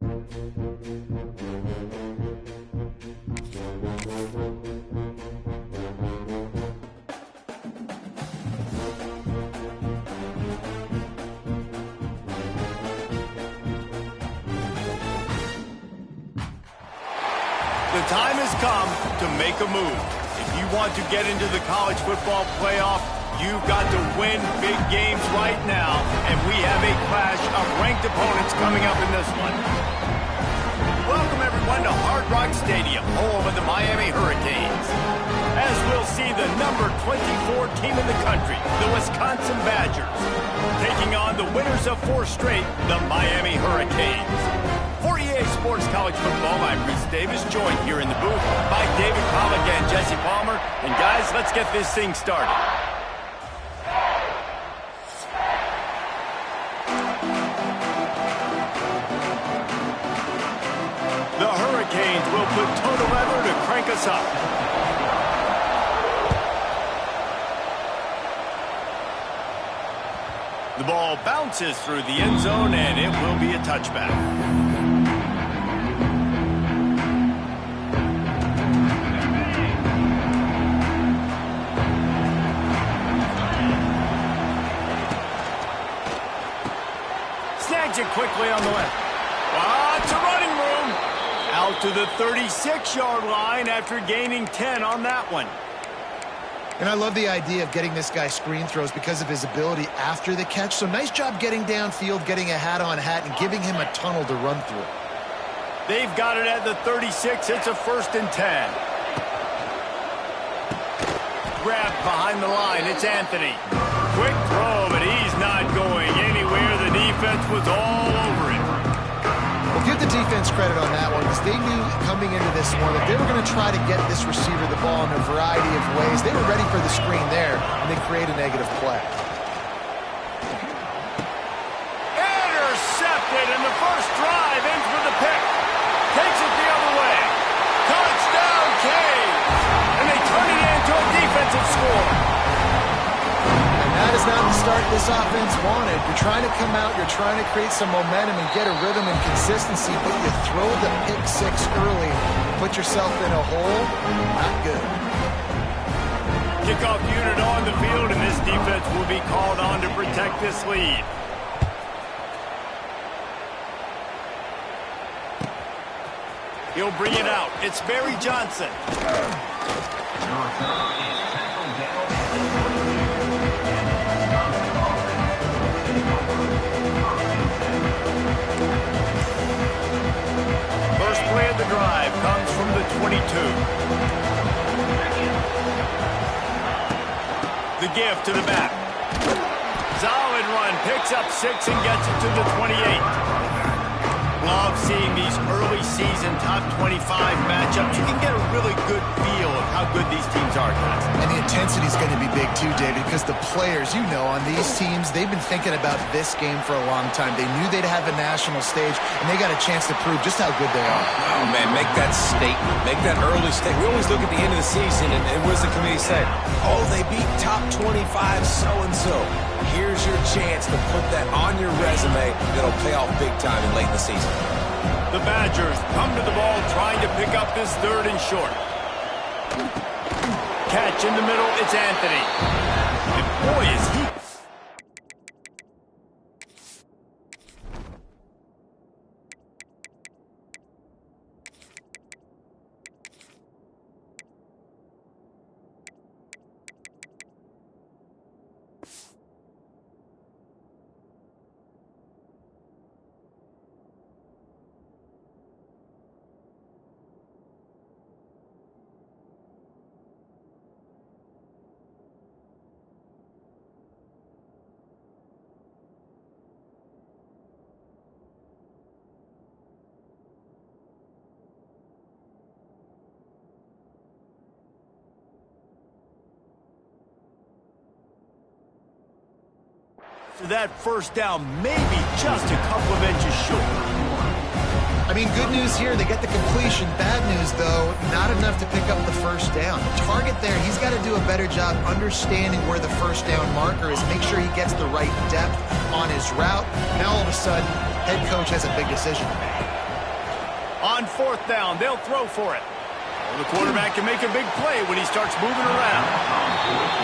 The time has come to make a move. If you want to get into the college football playoff, you've got to win big games right now, and we have a clash of ranked opponents coming up in this one. Welcome, everyone, to Hard Rock Stadium, home of the Miami Hurricanes. As we'll see the number 24 team in the country, the Wisconsin Badgers, taking on the winners of 4 straight, the Miami Hurricanes. For EA Sports College Football, I'm Reese Davis, joined here in the booth by David Pollack and Jesse Palmer. And guys, let's get this thing started. The Hurricanes will put total leather to crank us up. The ball bounces through the end zone, and it will be a touchback. Snags it quickly on the left. It's a running room. Out to the 36-yard line after gaining 10 on that one. And I love the idea of getting this guy screen throws because of his ability after the catch. So nice job getting downfield, getting a hat-on-hat, and giving him a tunnel to run through. They've got it at the 36. It's a 1st and 10. Grabbed behind the line. It's Anthony. Quick throw, but he's not going anywhere. The defense was all over him. Well, give the defense credit on that one because they knew coming into this one that they were going to try to get this receiver the ball in a variety of ways. They were ready for the screen there, and they create a negative play. Intercepted, and the first drive ends with a pick. Takes it the other way. Touchdown, Canes! And they turn it into a defensive score. That is not the start this offense wanted. You're trying to come out, you're trying to create some momentum and get a rhythm and consistency, but you throw the pick 6 early, put yourself in a hole, not good. Kickoff unit on the field, and this defense will be called on to protect this lead. He'll bring it out. It's Barry Johnson. First play of the drive comes from the 22. The give to the back. Solid run, picks up 6 and gets it to the 28. Love seeing these early season top 25 matchups. You can get a really good feel of how good these teams are, guys. And the intensity is going to be big too, David, because the players, you know, on these teams, they've been thinking about this game for a long time. They knew they'd have a national stage, and they got a chance to prove just how good they are. Oh, man, make that statement. Make that early statement. We always look at the end of the season, and what does the committee say? Oh, they beat top 25 so-and-so. Here's your chance to put that on your resume that'll pay off big time and late in the season. The Badgers come to the ball trying to pick up this 3rd and short. Catch in the middle, it's Anthony. And boy, is he... That first down maybe just a couple of inches short. I mean, good news here, they get the completion. Bad news, though, not enough to pick up the first down. Target there, he's got to do a better job understanding where the first down marker is, make sure he gets the right depth on his route. Now, all of a sudden, head coach has a big decision to make. On fourth down, they'll throw for it. The quarterback can make a big play when he starts moving around.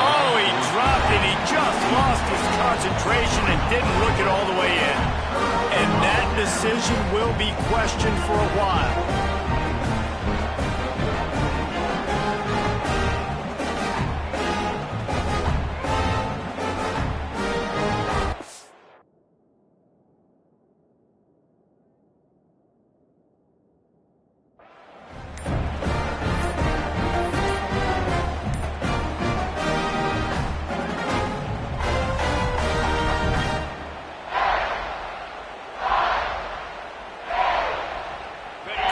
Oh, he dropped it. He just lost his concentration and didn't look it all the way in. And that decision will be questioned for a while.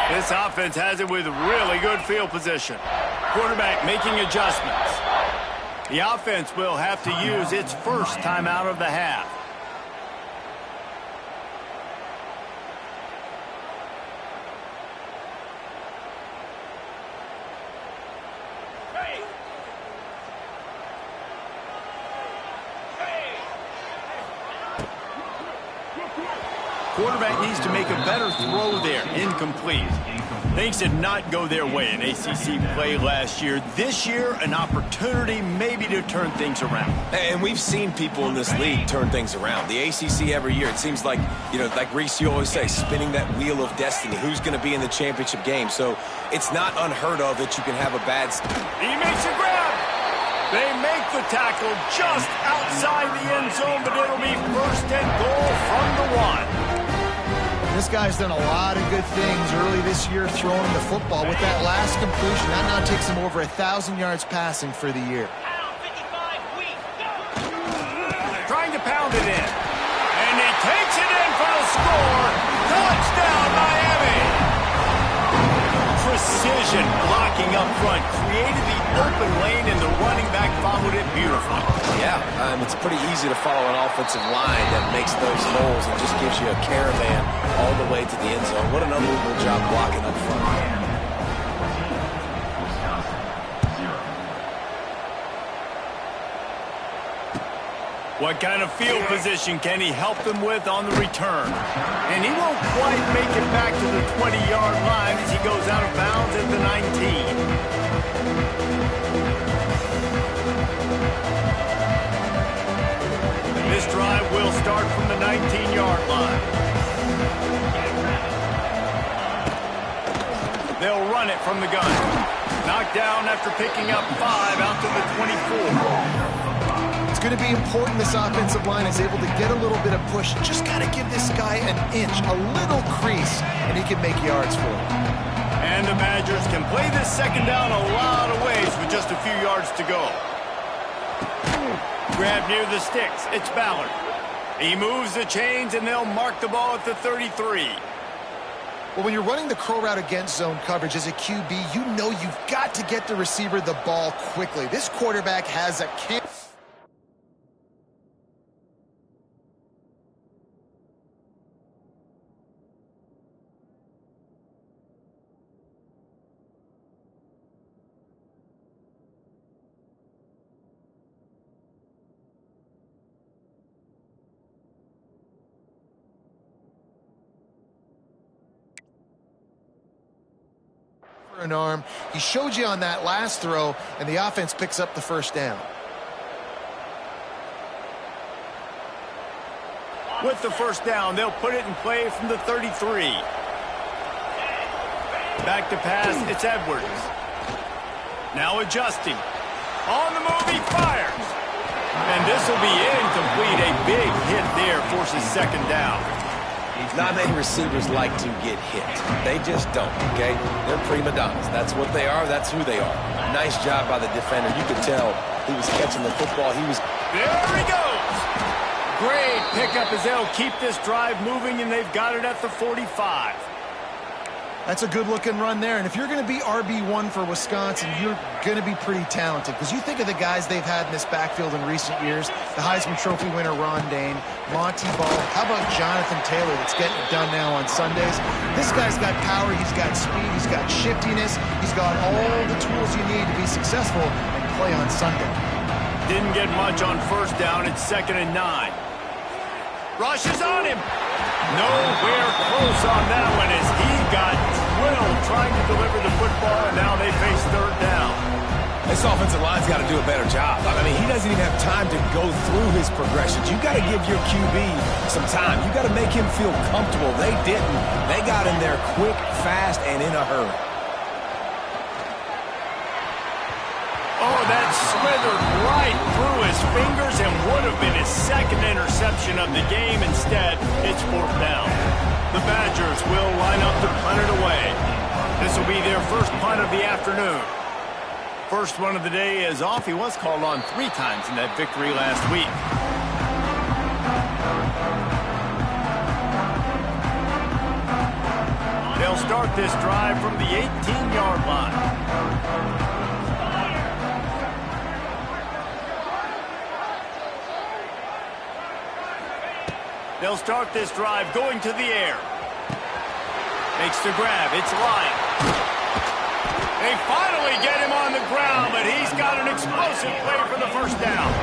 This offense has it with really good field position. Quarterback making adjustments. The offense will have to use its first timeout of the half. Quarterback needs to make a better throw there. Incomplete. Things did not go their way in ACC play last year. This year, an opportunity maybe to turn things around. And we've seen people in this league turn things around. The ACC every year, it seems like, you know, like Reese, you always say, spinning that wheel of destiny. Who's going to be in the championship game? So it's not unheard of that you can have a bad... He makes a grab. They make the tackle just outside the end zone, but it'll be first and goal from the 1. This guy's done a lot of good things early this year throwing the football. With that last completion, that now takes him over 1,000 yards passing for the year. Trying to pound it in. And he takes it in for the score. Touchdown, Miami! Precision blocking up front. Created the open lane, and the running back followed it beautifully. Yeah, it's pretty easy to follow an offensive line that makes those holes and just gives you a caravan all the way to the end zone. What an unbelievable job blocking up front. What kind of field position can he help them with on the return? And he won't quite make it back to the 20-yard line as he goes out of bounds at the 19. This drive will start from the 19-yard line. They'll run it from the gun. Knocked down after picking up 5 out to the 24. It's going to be important this offensive line is able to get a little bit of push. Just got to give this guy an inch, a little crease, and he can make yards for him. And the Badgers can play this second down a lot of ways with just a few yards to go. Grab near the sticks. It's Ballard. He moves the chains, and they'll mark the ball at the 33. Well, when you're running the crow route against zone coverage as a QB, you know you've got to get the receiver the ball quickly. This quarterback has a an arm. He showed you on that last throw, and the offense picks up the first down. With the first down, they'll put it in play from the 33. Back to pass, it's Edwards. Now adjusting. On the move, he fires. And this will be incomplete. A big hit there forces second down. Not many receivers like to get hit. They just don't, okay? They're prima donnas. That's what they are. That's who they are. Nice job by the defender. You could tell he was catching the football. He was... There he goes! Great pickup as they'll keep this drive moving, and they've got it at the 45. That's a good-looking run there. And if you're going to be RB1 for Wisconsin, you're going to be pretty talented. Because you think of the guys they've had in this backfield in recent years, the Heisman Trophy winner Ron Dayne, Monty Ball. How about Jonathan Taylor that's getting it done now on Sundays? This guy's got power, he's got speed, he's got shiftiness, he's got all the tools you need to be successful and play on Sunday. Didn't get much on first down. It's 2nd and 9. Rush is on him. Nowhere close on that one as he got still trying to deliver the football, and now they face third down. This offensive line's got to do a better job. I mean, he doesn't even have time to go through his progressions. You got to give your QB some time. You got to make him feel comfortable. They didn't. They got in there quick, fast, and in a hurry. Oh, that slithered right through his fingers and would have been his second interception of the game. Instead, it's fourth down. The Badgers will line up to punt it away. This will be their first punt of the afternoon. First one of the day is off. He was called on 3 times in that victory last week. They'll start this drive from the 18-yard line. They'll start this drive going to the air. Makes the grab. It's Lyon. They finally get him on the ground, but he's got an explosive play for the first down.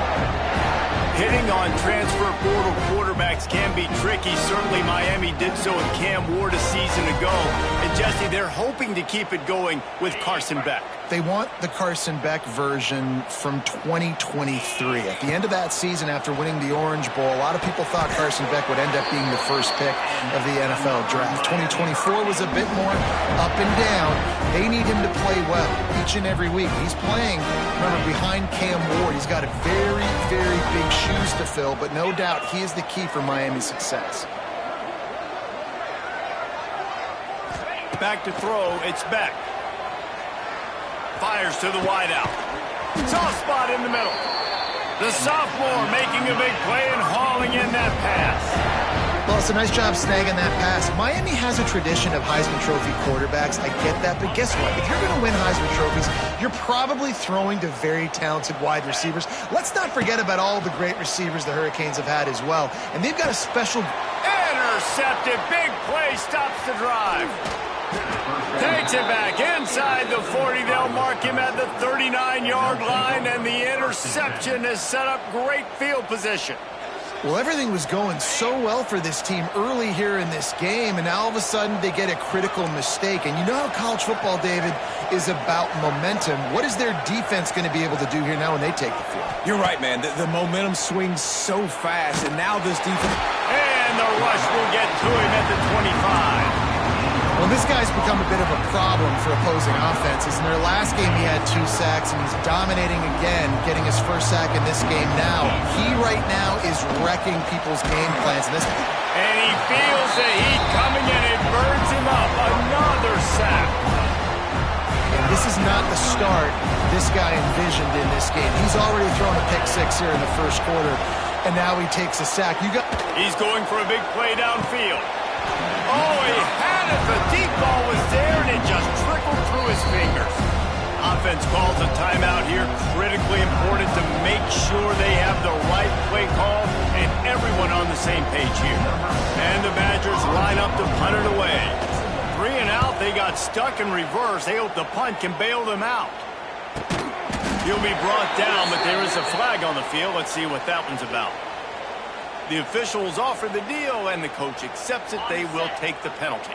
Hitting on transfer portal quarterbacks can be tricky. Certainly Miami did so with Cam Ward a season ago. And Jesse, they're hoping to keep it going with Carson Beck. They want the Carson Beck version from 2023. At the end of that season, after winning the Orange Bowl, a lot of people thought Carson Beck would end up being the first pick of the NFL draft. 2024 was a bit more up and down. They need him to play well each and every week. He's playing, remember, behind Cam Ward. He's got a very, very big shoes to fill, but no doubt he is the key for Miami's success. Back to throw, it's Beck. Fires to the wideout. Soft spot in the middle. The sophomore making a big play and hauling in that pass. Well, it's a nice job snagging that pass. Miami has a tradition of Heisman Trophy quarterbacks. I get that, but guess what? If you're going to win Heisman Trophies, you're probably throwing to very talented wide receivers. Let's not forget about all the great receivers the Hurricanes have had as well. And they've got a special... Intercepted. Big play stops the drive. Takes it back inside the 40. They'll mark him at the 39-yard line, and the interception has set up great field position. Well, everything was going so well for this team early here in this game, and now all of a sudden they get a critical mistake. And you know how college football, David, is about momentum. What is their defense going to be able to do here now when they take the field? You're right, man. The momentum swings so fast, and now this defense... And the rush will get to him at the 25. Well, this guy's become a bit of a problem for opposing offenses. In their last game, he had 2 sacks, and he's dominating again, getting his first sack in this game now. He right now is wrecking people's game plans. And he feels the heat coming, and it burns him up. Another sack. And this is not the start this guy envisioned in this game. He's already thrown a pick 6 here in the first quarter, and now he takes a sack. He's going for a big play downfield. Oh, he had it. The deep ball was there, and it just trickled through his fingers. Offense calls a timeout here. Critically important to make sure they have the right play call and everyone on the same page here. And the Badgers line up to punt it away. 3 and out. They got stuck in reverse. They hope the punt can bail them out. He'll be brought down, but there is a flag on the field. Let's see what that one's about. The officials offer the deal, and the coach accepts it. They will take the penalty.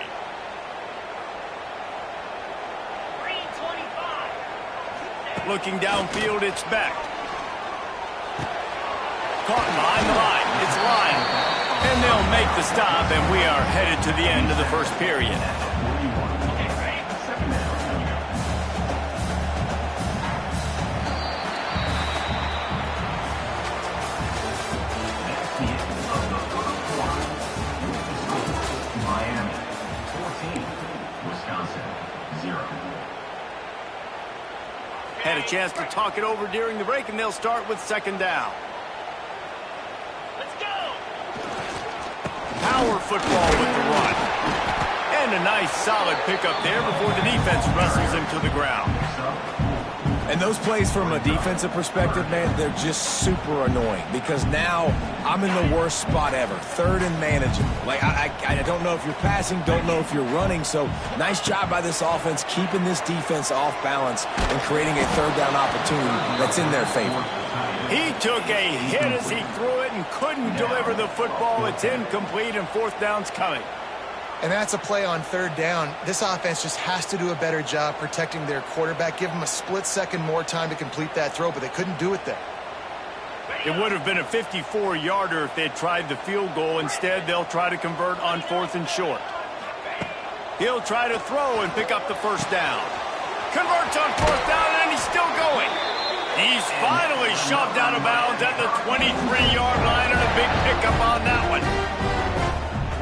Looking downfield, it's Beck. Caught behind the line. It's Lyon. And they'll make the stop, and we are headed to the end of the first period. Had a chance to talk it over during the break, and they'll start with second down. Let's go! Power football with the run. And a nice solid pickup there before the defense wrestles him to the ground. And those plays from a defensive perspective, man, they're just super annoying because now I'm in the worst spot ever. Third and manageable. Like, I don't know if you're passing, don't know if you're running. So nice job by this offense keeping this defense off balance and creating a third down opportunity that's in their favor. He took a hit as he threw it and couldn't deliver the football. It's incomplete, and fourth down's coming. And that's a play on third down. This offense just has to do a better job protecting their quarterback. Give them a split second more time to complete that throw, but they couldn't do it there. It would have been a 54-yarder if they had tried the field goal. Instead, they'll try to convert on 4th and short. He'll try to throw and pick up the first down. Converts on 4th down, and he's still going. He's finally shoved out of bounds at the 23-yard line, and a big pickup on that one.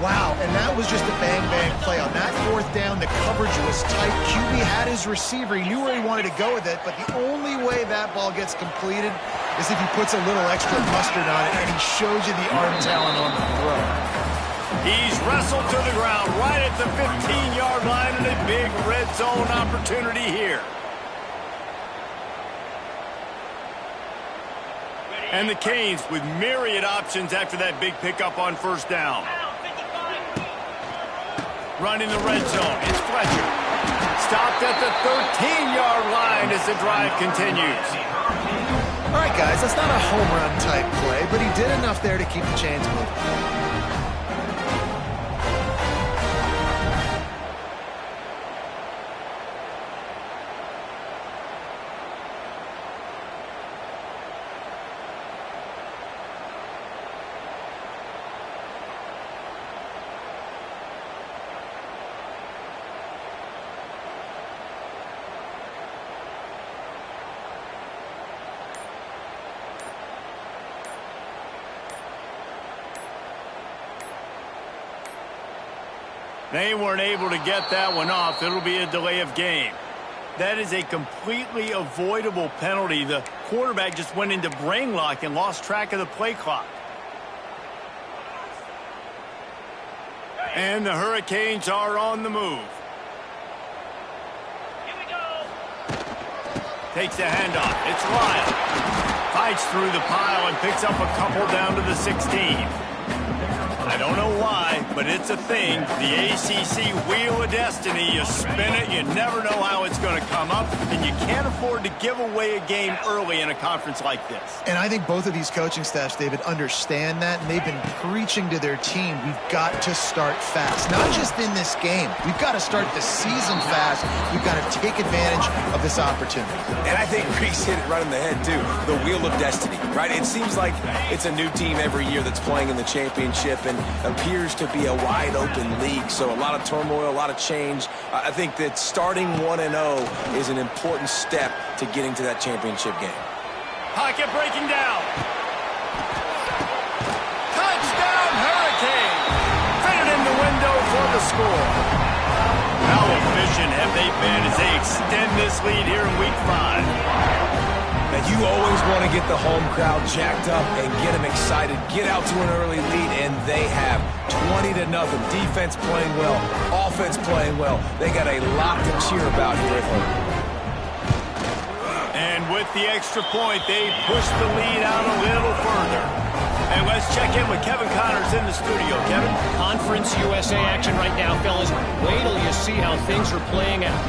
Wow, and that was just a bang-bang play. On that 4th down, the coverage was tight. QB had his receiver. He knew where he wanted to go with it, but the only way that ball gets completed is if he puts a little extra mustard on it, and he shows you the arm talent on the throw. He's wrestled to the ground right at the 15-yard line, and a big red zone opportunity here. And the Canes with myriad options after that big pickup on 1st down. Running the red zone, it's Fletcher. Stopped at the 13-yard line as the drive continues. All right, guys, that's not a home run type play, but he did enough there to keep the chains moving. They weren't able to get that one off. It'll be a delay of game. That is a completely avoidable penalty. The quarterback just went into brain lock and lost track of the play clock. And the Hurricanes are on the move. Here we go. Takes the handoff. It's Lyle. Fights through the pile and picks up a couple down to the 16. I don't know why, but it's a thing. The ACC Wheel of Destiny. You spin it, you never know how it's going to come up, and you can't afford to give away a game early in a conference like this. And I think both of these coaching staffs, David, understand that, and they've been preaching to their team, we've got to start fast. Not just in this game. We've got to start the season fast. We've got to take advantage of this opportunity. And I think Reese hit it right in the head, too. The Wheel of Destiny, right? It seems like it's a new team every year that's playing in the championship and appears to be a wide-open league. So a lot of turmoil, a lot of change. I think that starting 1-0 is an important step to getting to that championship game. Pocket breaking down. Touchdown, Hurricane! Fitted in the window for the score. How efficient have they been as they extend this lead here in Week 5? And you always want to get the home crowd jacked up and get them excited. Get out to an early lead, and they have 20-0. Defense playing well, offense playing well. They got a lot to cheer about here at home. And with the extra point, they push the lead out a little further. And let's check in with Kevin Connors in the studio. Kevin? Conference USA action right now, fellas. Wait till you see how things are playing out.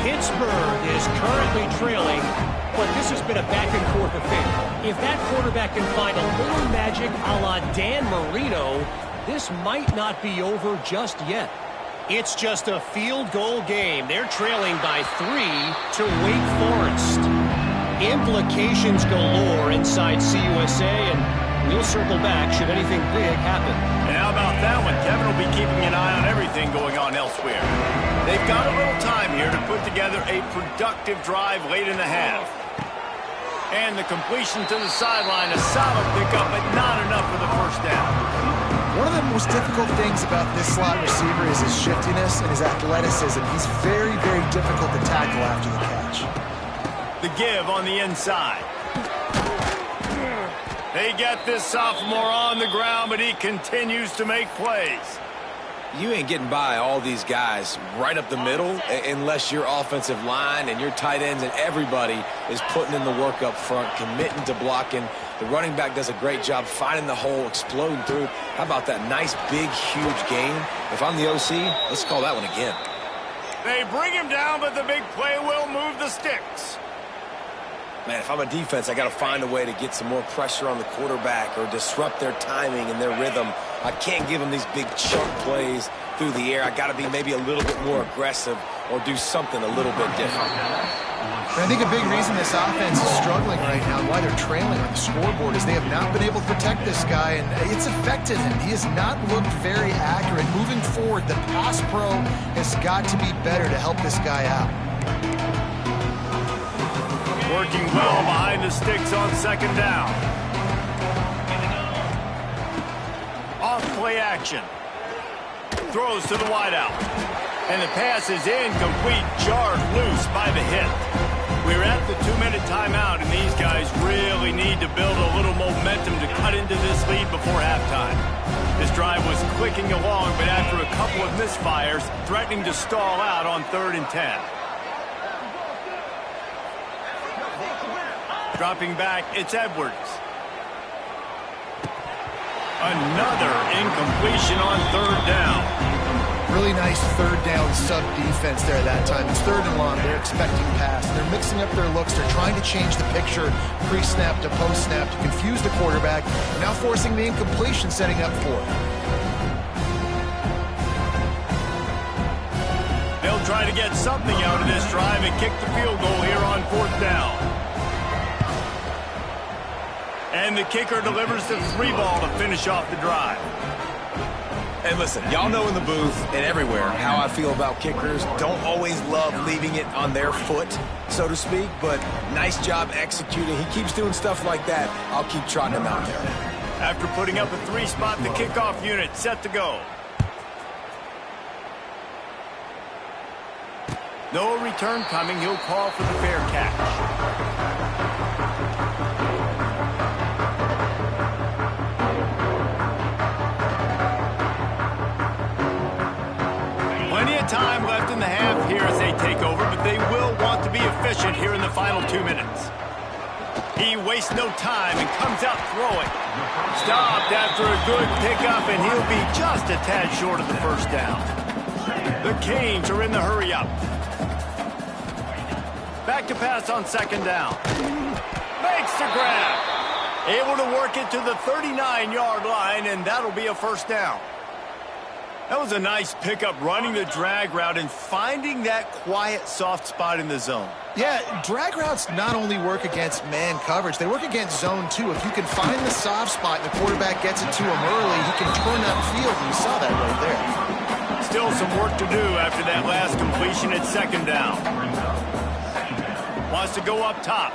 Pittsburgh is currently trailing, but this has been a back-and-forth affair. If that quarterback can find a little magic a la Dan Marino, this might not be over just yet. It's just a field goal game. They're trailing by 3 to Wake Forest. Implications galore inside CUSA, and we'll circle back should anything big happen. And how about that one? Kevin will be keeping an eye on everything going on elsewhere. They've got a little time here to put together a productive drive late in the half. And the completion to the sideline, a solid pickup, but not enough for the first down. One of the most difficult things about this slot receiver is his shiftiness and his athleticism. He's very, very difficult to tackle after the catch. The give on the inside. They get this sophomore on the ground, but he continues to make plays. You ain't getting by all these guys right up the middle unless your offensive line and your tight ends and everybody is putting in the work up front, committing to blocking. The running back does a great job finding the hole, exploding through. How about that nice, big, huge gain? If I'm the OC, let's call that one again. They bring him down, but the big play will move the sticks. Man, if I'm a defense, I got to find a way to get some more pressure on the quarterback or disrupt their timing and their rhythm I can't give them these big chunk plays through the air. I got to be maybe a little bit more aggressive or do something a little bit different. I think a big reason this offense is struggling right now and why they're trailing on the scoreboard is they have not been able to protect this guy, and it's affected him. He has not looked very accurate. Moving forward, the pass pro has got to be better to help this guy out. Working well behind the sticks on second down. Off play action. Throws to the wideout. And the pass is incomplete, jarred loose by the hit. We're at the 2-minute timeout, and these guys really need to build a little momentum to cut into this lead before halftime. This drive was clicking along, but after a couple of misfires, threatening to stall out on 3rd and 10. Dropping back, it's Edwards. Another incompletion on 3rd down. Really nice 3rd down sub-defense there that time. It's 3rd and long. They're expecting pass. They're mixing up their looks. They're trying to change the picture pre-snap to post-snap to confuse the quarterback, now forcing the incompletion, setting up 4th. They'll try to get something out of this drive and kick the field goal here on 4th down. And the kicker delivers the 3 ball to finish off the drive. And listen, y'all know in the booth and everywhere how I feel about kickers. Don't always love leaving it on their foot, so to speak, but nice job executing. He keeps doing stuff like that. I'll keep trotting him out there. After putting up a 3-spot, the kickoff unit set to go. No return coming. He'll call for the fair catch. Time left in the half here as they take over, but they will want to be efficient here in the final 2 minutes. He wastes no time and comes out throwing. Stopped after a good pickup, and he'll be just a tad short of the 1st down. The Canes are in the hurry-up. Back to pass on 2nd down. Makes the grab. Able to work it to the 39-yard line, and that'll be a 1st down. That was a nice pickup, running the drag route and finding that quiet, soft spot in the zone. Yeah, drag routes not only work against man coverage, they work against zone too. If you can find the soft spot and the quarterback gets it to him early, he can turn upfield, and you saw that right there. Still some work to do after that last completion at 2nd down. Wants to go up top.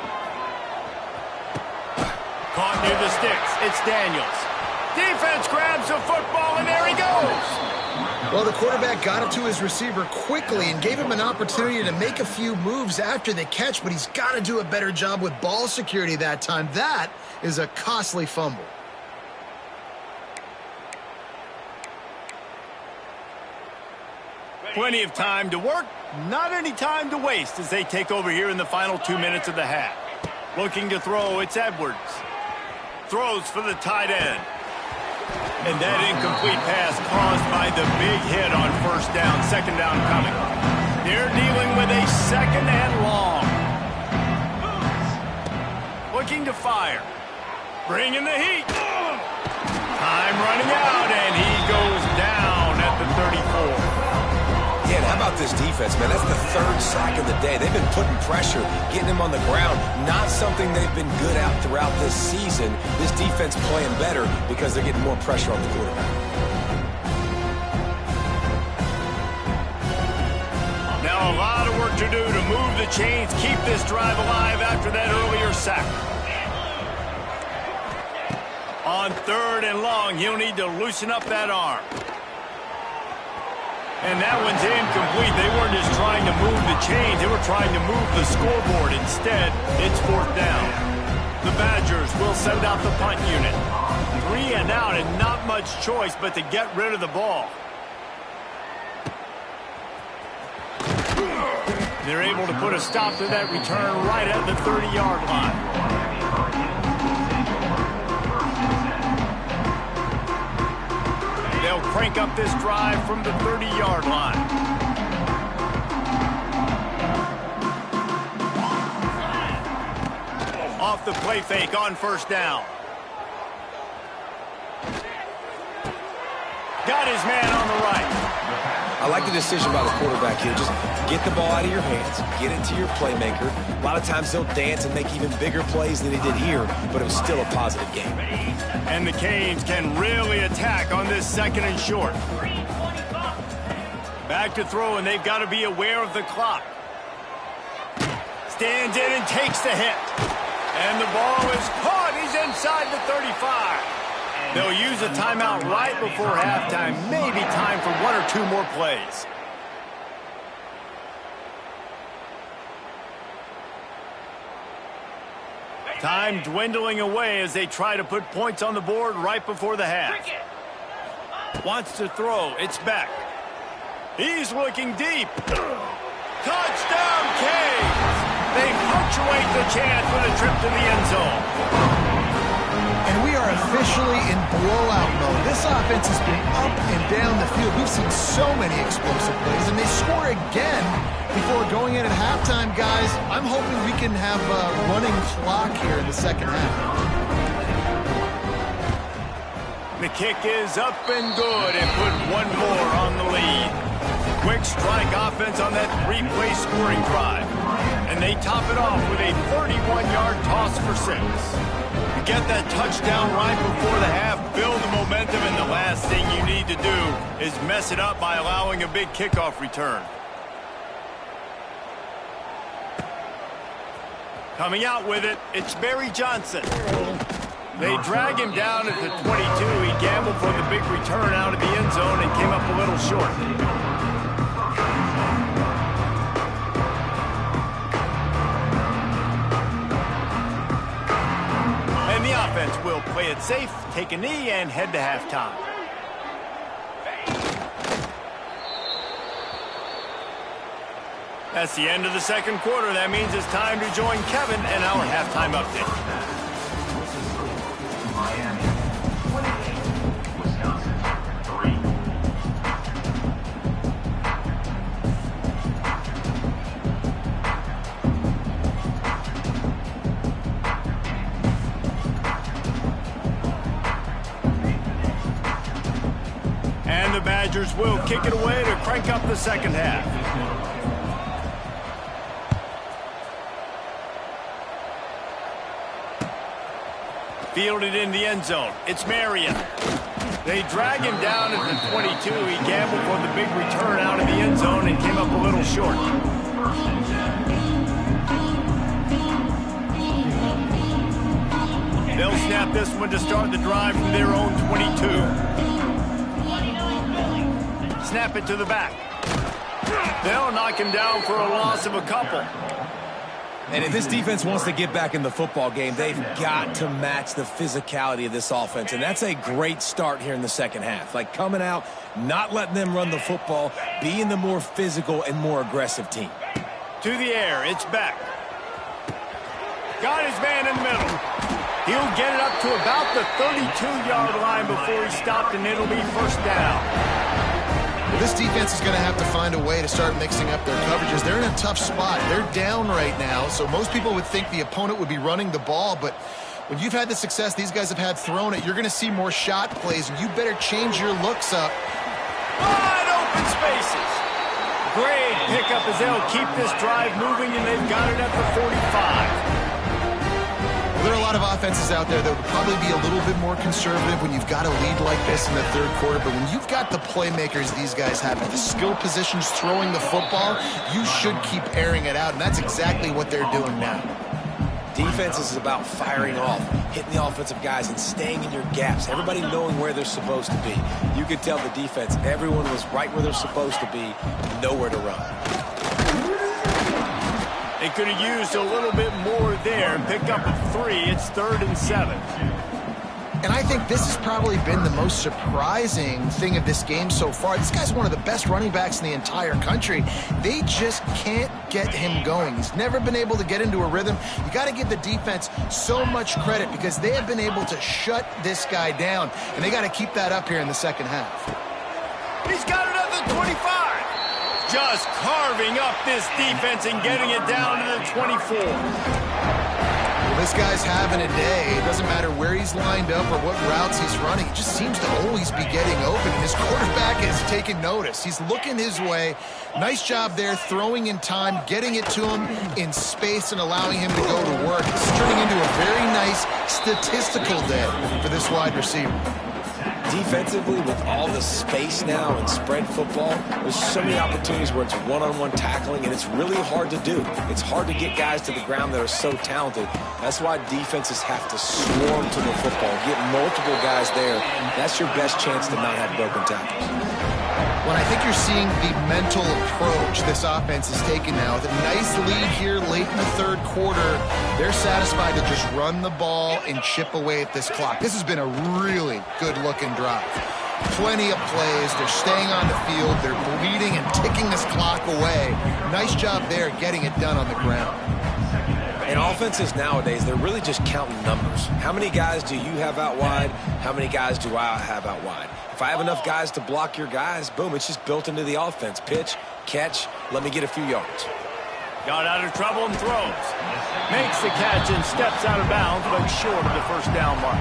Caught near the sticks. It's Daniels. Defense grabs the football, and there he goes. Well, the quarterback got it to his receiver quickly and gave him an opportunity to make a few moves after the catch, but he's got to do a better job with ball security that time. That is a costly fumble. Plenty of time to work, not any time to waste as they take over here in the final 2 minutes of the half. Looking to throw, it's Edwards. Throws for the tight end. And that incomplete pass caused by the big hit on 1st down, 2nd down coming. They're dealing with a 2nd and long. Looking to fire. Bringing the heat. Time running out, and he goes down at the 34. Yeah, and how about this defense, man? That's the 3rd sack of the day. They've been putting pressure, getting him on the ground. Not something they've been good at throughout this season. This defense playing better because they're getting more pressure on the quarterback. Now a lot of work to do to move the chains, keep this drive alive after that earlier sack. On 3rd and long, he'll need to loosen up that arm. And that one's incomplete. They weren't just trying to move the chains. They were trying to move the scoreboard. Instead, it's 4th down. The Badgers will send out the punt unit. 3 and out, and not much choice but to get rid of the ball. They're able to put a stop to that return right at the 30-yard line. They'll crank up this drive from the 30-yard line. Off the play fake on 1st down. Got his man on the right. I like the decision by the quarterback here. Just get the ball out of your hands, get it to your playmaker. A lot of times he'll dance and make even bigger plays than he did here, but it was still a positive game. And the Canes can really attack on this 2nd and short. Back to throw, and they've got to be aware of the clock. Stands in and takes the hit. And the ball is caught. He's inside the 35. They'll use a timeout right before halftime. Maybe time for 1 or 2 more plays. Time dwindling away as they try to put points on the board right before the half. Wants to throw. It's back. He's looking deep. Touchdown, Canes! They punctuate the chance with a trip to the end zone. And we are officially in blowout mode. This offense has been up and down the field. We've seen so many explosive plays, and they score again before going in at halftime, guys. I'm hoping we can have a running clock here in the 2nd half. The kick is up and good and put 1 more on the lead. Quick strike offense on that 3-play scoring drive. And they top it off with a 31-yard toss for 6. You get that touchdown right before the half, build the momentum, and the last thing you need to do is mess it up by allowing a big kickoff return. Coming out with it, it's Barry Johnson. They drag him down at the 22. He gambled for the big return out of the end zone and came up a little short. And the offense will play it safe, take a knee, and head to halftime. That's the end of the 2nd quarter. That means it's time to join Kevin and our halftime update. Miami, 28, Wisconsin, 3. And the Badgers will kick it away to crank up the 2nd half. Fielded in the end zone. It's Marion. They drag him down at the 22. He gambled for the big return out of the end zone and came up a little short. They'll snap this one to start the drive from their own 22. Snap it to the back. They'll knock him down for a loss of a couple. And if this defense wants to get back in the football game, they've got to match the physicality of this offense. And that's a great start here in the 2nd half. Like coming out, not letting them run the football, being the more physical and more aggressive team. To the air, it's back. Got his man in the middle. He'll get it up to about the 32-yard line before he stopped, and it'll be 1st down. Well, this defense is going to have to find a way to start mixing up their coverages. They're in a tough spot. They're down right now, so most people would think the opponent would be running the ball, but when you've had the success these guys have had throwing it, you're going to see more shot plays, and you better change your looks up. Wide open spaces. Great pickup as they'll keep this drive moving, and they've got it at the 45. There are a lot of offenses out there that would probably be a little bit more conservative when you've got a lead like this in the 3rd quarter, but when you've got the playmakers these guys have at the skill positions throwing the football, you should keep airing it out, and that's exactly what they're doing now. Defense is about firing off, hitting the offensive guys, and staying in your gaps. Everybody knowing where they're supposed to be. You could tell the defense, everyone was right where they're supposed to be, nowhere to run. They could have used a little bit more there and picked up a 3. It's 3rd and 7. And I think this has probably been the most surprising thing of this game so far. This guy's one of the best running backs in the entire country. They just can't get him going. He's never been able to get into a rhythm. You got to give the defense so much credit because they have been able to shut this guy down, and they got to keep that up here in the 2nd half. He's got it at the 25. Just carving up this defense and getting it down to the 24. Well, This guy's having a day. It doesn't matter where he's lined up or what routes he's running. He just seems to always be getting open, and his quarterback is taking notice. He's looking his way. Nice job there, throwing in time, getting it to him in space and allowing him to go to work. It's turning into a very nice statistical day for this wide receiver. Defensively, with all the space now and spread football, there's so many opportunities where it's one-on-one tackling, and it's really hard to do. It's hard to get guys to the ground that are so talented. That's why defenses have to swarm to the football, get multiple guys there. That's your best chance to not have broken tackles. Well, I think you're seeing the mental approach this offense is taking now. With a nice lead here late in the third quarter, they're satisfied to just run the ball and chip away at this clock. This has been a really good-looking drive. Plenty of plays. They're staying on the field. They're bleeding and ticking this clock away. Nice job there getting it done on the ground. In offenses nowadays, they're really just counting numbers. How many guys do you have out wide? How many guys do I have out wide? If I have enough guys to block your guys, boom, it's just built into the offense. Pitch, catch, let me get a few yards. Got out of trouble and throws. Makes the catch and steps out of bounds, but short of the first down mark.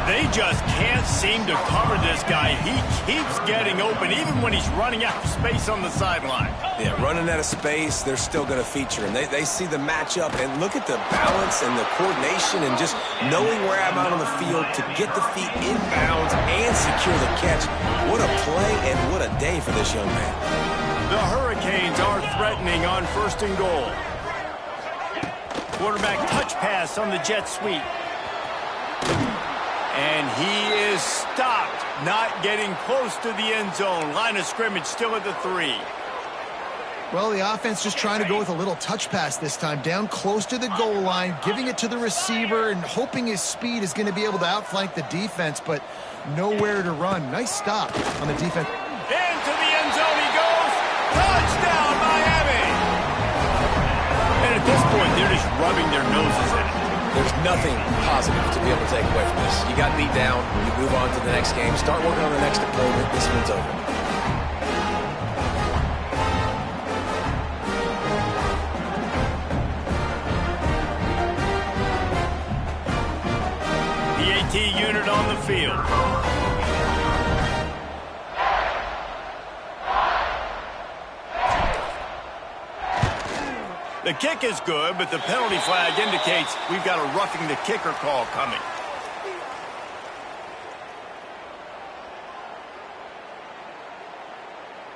They just can't seem to cover this guy. He keeps getting open, even when he's running out of space on the sideline. Yeah, running out of space, they're still going to feature him. They see the matchup, and look at the balance and the coordination and just knowing where I'm out on the field to get the feet in bounds and secure the catch. What a play and what a day for this young man. The Hurricanes are threatening on 1st and goal. Quarterback touch pass on the jet sweep. And he is stopped, not getting close to the end zone. Line of scrimmage still at the 3. Well, the offense just trying to go with a little touch pass this time, down close to the goal line, giving it to the receiver and hoping his speed is going to be able to outflank the defense, but nowhere to run. Nice stop on the defense. Into the end zone he goes. Touchdown, Miami! And at this point, they're just rubbing their noses in it. There's nothing positive to be able to take away from this. You got beat down, you move on to the next game, start working on the next opponent. This one's over. The AT unit on the field. The kick is good, but the penalty flag indicates we've got a roughing the kicker call coming.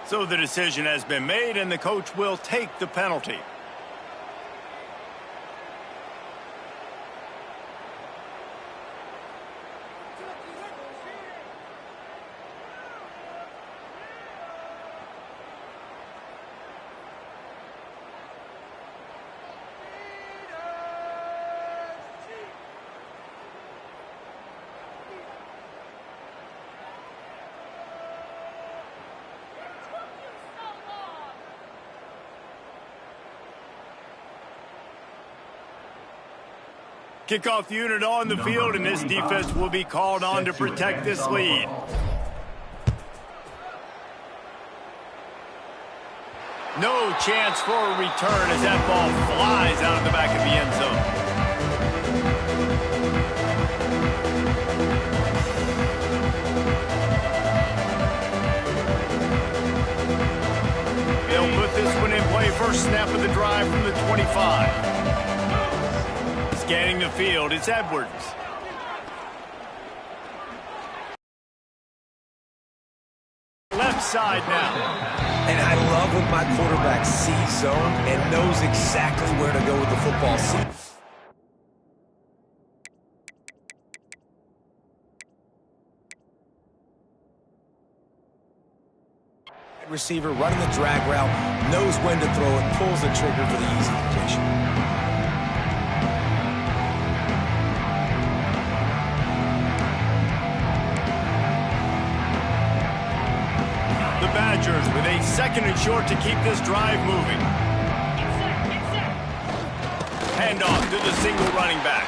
So the decision has been made, and the coach will take the penalty. Kickoff unit on the field, and this defense will be called on to protect this lead. No chance for a return as that ball flies out of the back of the end zone. They'll put this one in play. First snap of the drive from the 25. Scanning the field, it's Edwards. Left side now. And I love when my quarterback sees zone and knows exactly where to go with the football. Receiver running the drag route, knows when to throw it, pulls the trigger for the easy completion. Badgers with a 2nd and short to keep this drive moving. Handoff to the single running back.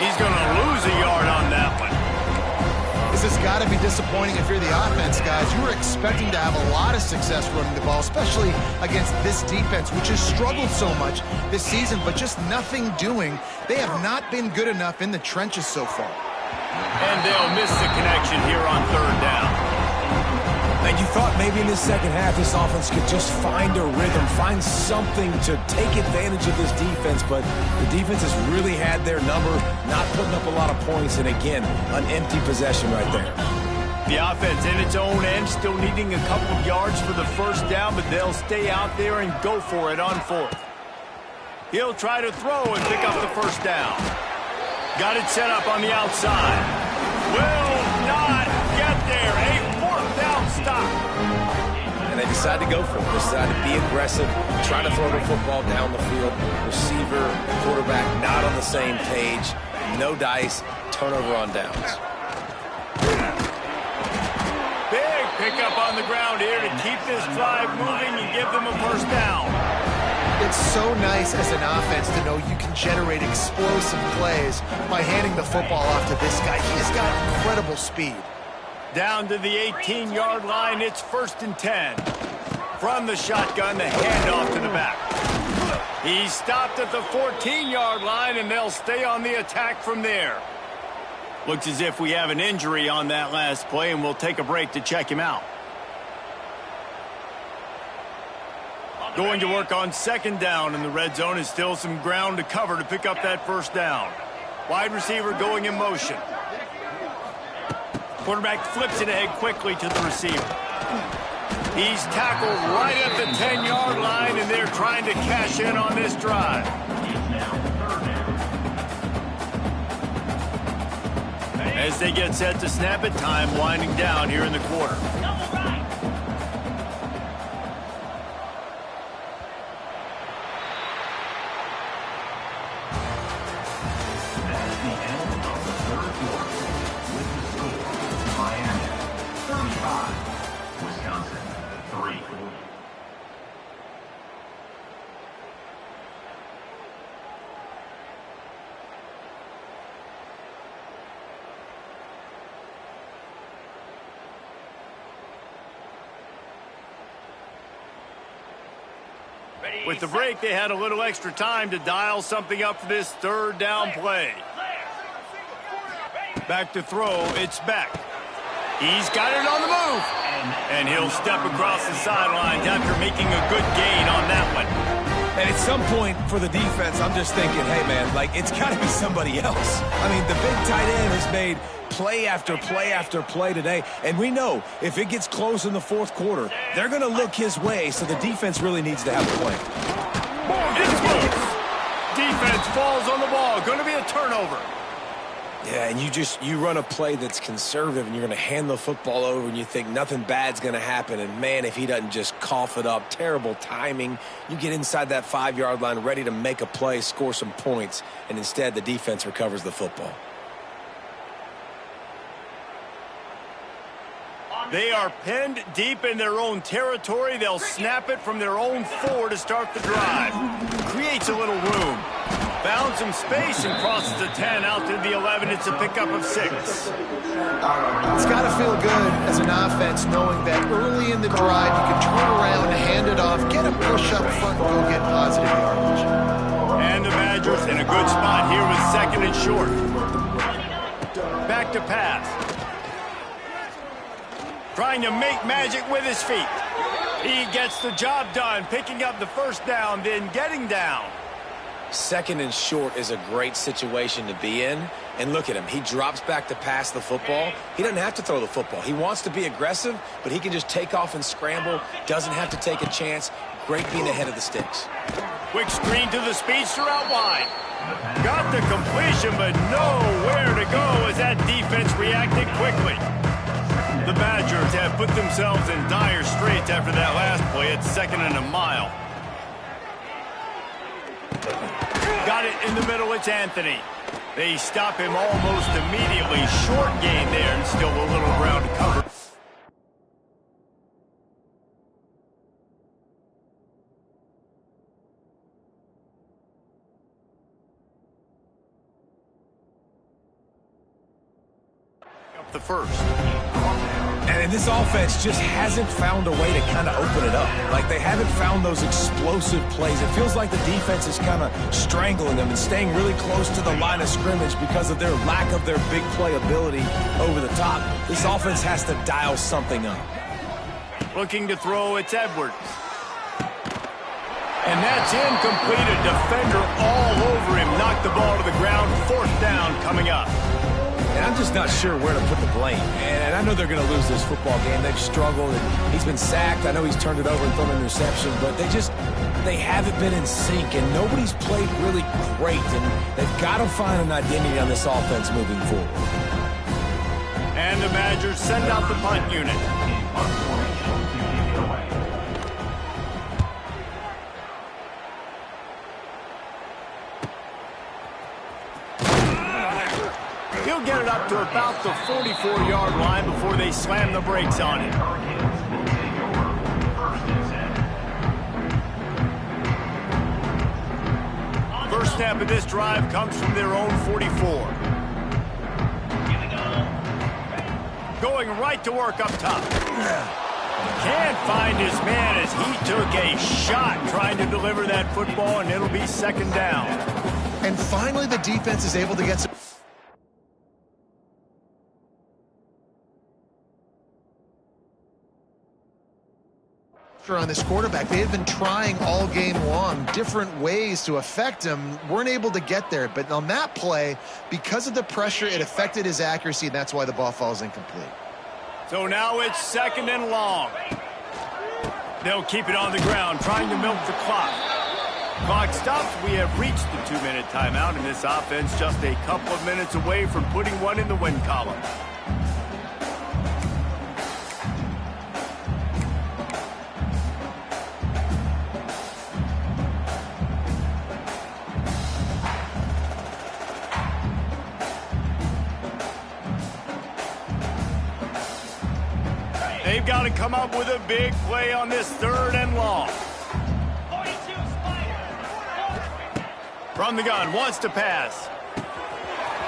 He's going to lose a yard on that one. This has got to be disappointing if you're the offense, guys. You were expecting to have a lot of success running the ball, especially against this defense, which has struggled so much this season, but just nothing doing. They have not been good enough in the trenches so far. And they'll miss the connection here on third down. And you thought maybe in this second half this offense could just find a rhythm, find something to take advantage of this defense, but the defense has really had their number, not putting up a lot of points, and again, an empty possession right there. The offense in its own end, still needing a couple of yards for the first down, but they'll stay out there and go for it on fourth. He'll try to throw and pick up the first down. Got it set up on the outside. Will not get there. A fourth down stop. And they decide to go for it. They decide to be aggressive, try to throw the football down the field. Receiver, quarterback not on the same page. No dice. Turnover on downs. Big pickup on the ground here to keep this drive moving and give them a first down. It's so nice as an offense to know you can generate explosive plays by handing the football off to this guy. He has got incredible speed. Down to the 18-yard line, it's 1st and 10. From the shotgun, the handoff to the back. He stopped at the 14-yard line, and they'll stay on the attack from there. Looks as if we have an injury on that last play, and we'll take a break to check him out. Going to work on second down in the red zone is still some ground to cover to pick up that first down. Wide receiver going in motion. Quarterback flips it ahead quickly to the receiver. He's tackled right at the 10-yard line, and they're trying to cash in on this drive. As they get set to snap it, time winding down here in the quarter. With the break, they had a little extra time to dial something up for this third down play. Back to throw, it's Beck. He's got it on the move. And he'll step across the sidelines after making a good gain on that one. And at some point for the defense, I'm just thinking, hey, man, like, it's got to be somebody else. I mean, the big tight end has made play after play after play today. And we know if it gets close in the fourth quarter, they're going to look his way, so the defense really needs to have a plan. Defense falls on the ball. Going to be a turnover. Yeah, and you run a play that's conservative, and you're going to hand the football over, and you think nothing bad's going to happen. And, man, if he doesn't just cough it up, terrible timing. You get inside that 5-yard line ready to make a play, score some points, and instead the defense recovers the football. They are pinned deep in their own territory. They'll snap it from their own 4 to start the drive. Creates a little room. Found some space and crosses the 10 out to the 11. It's a pickup of 6. It's got to feel good as an offense knowing that early in the drive you can turn around, hand it off, get a push up front, and go get positive yardage. And the Badgers in a good spot here with 2nd and short. Back to pass. Trying to make magic with his feet. He gets the job done, picking up the first down, then getting down. 2nd and short is a great situation to be in. And look at him. He drops back to pass the football. He doesn't have to throw the football. He wants to be aggressive, but he can just take off and scramble. Doesn't have to take a chance. Great being ahead of the sticks. Quick screen to the speedster out wide. Got the completion, but nowhere to go as that defense reacted quickly. The Badgers have put themselves in dire straits after that last play at 2nd and a mile. Got it in the middle, it's Anthony. They stop him almost immediately. Short gain there and still a little ground to cover. the first. And this offense just hasn't found a way to kind of open it up. Like, they haven't found those explosive plays. It feels like the defense is kind of strangling them and staying really close to the line of scrimmage because of their lack of their big play ability over the top. This offense has to dial something up. Looking to throw, it's Edwards. And that's incomplete. A defender all over him. Knocked the ball to the ground. Fourth down coming up. And I'm just not sure where to put the blame. And I know they're going to lose this football game. They've struggled, and he's been sacked. I know he's turned it over and thrown an interception, but they haven't been in sync, and nobody's played really great. And they've got to find an identity on this offense moving forward. And the Badgers send out the punt unit. He'll get it up to about the 44-yard line before they slam the brakes on it. First snap of this drive comes from their own 44. Going right to work up top. Can't find his man as he took a shot trying to deliver that football, and it'll be second down. And finally, the defense is able to get some on this quarterback. They had been trying all game long different ways to affect him, weren't able to get there, but on that play, because of the pressure, it affected his accuracy, and that's why the ball falls incomplete. So now it's second and long. They'll keep it on the ground, trying to milk the clock. Clock stops. We have reached the 2-minute timeout, and this offense just a couple of minutes away from putting one in the win column. They've got to come up with a big play on this third and long. From the gun, wants to pass.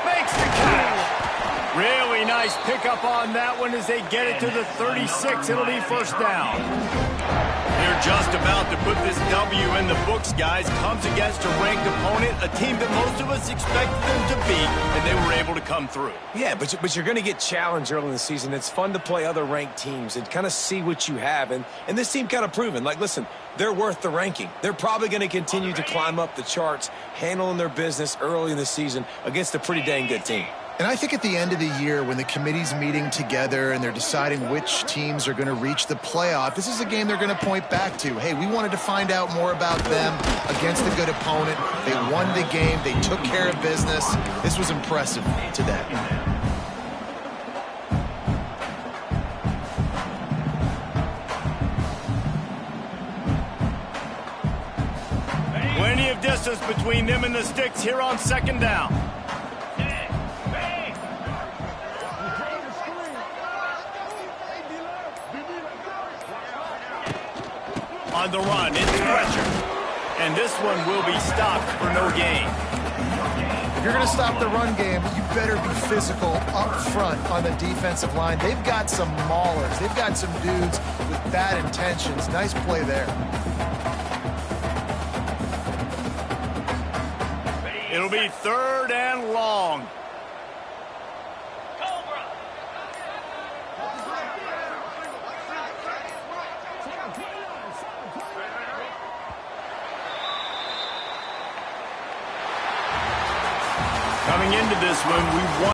Makes the catch. Really nice pickup on that one as they get it to the 36. It'll be first down. They're just about to put this W in the books, guys. Comes against a ranked opponent, a team that most of us expected them to beat, and they were able to come through. Yeah, but you're going to get challenged early in the season. It's fun to play other ranked teams and kind of see what you have. And this team kind of proven, like, listen, they're worth the ranking. They're probably going to continue to climb up the charts, handling their business early in the season against a pretty dang good team. And I think at the end of the year, when the committee's meeting together and they're deciding which teams are going to reach the playoff, this is a game they're going to point back to. Hey, we wanted to find out more about them against a good opponent. They won the game. They took care of business. This was impressive to them. Plenty of distance between them and the sticks here on second down. On the run, it's pressure. And this one will be stopped for no gain. If you're going to stop the run game, you better be physical up front on the defensive line. They've got some maulers. They've got some dudes with bad intentions. Nice play there. It'll be third and long. Coming into this one, we won.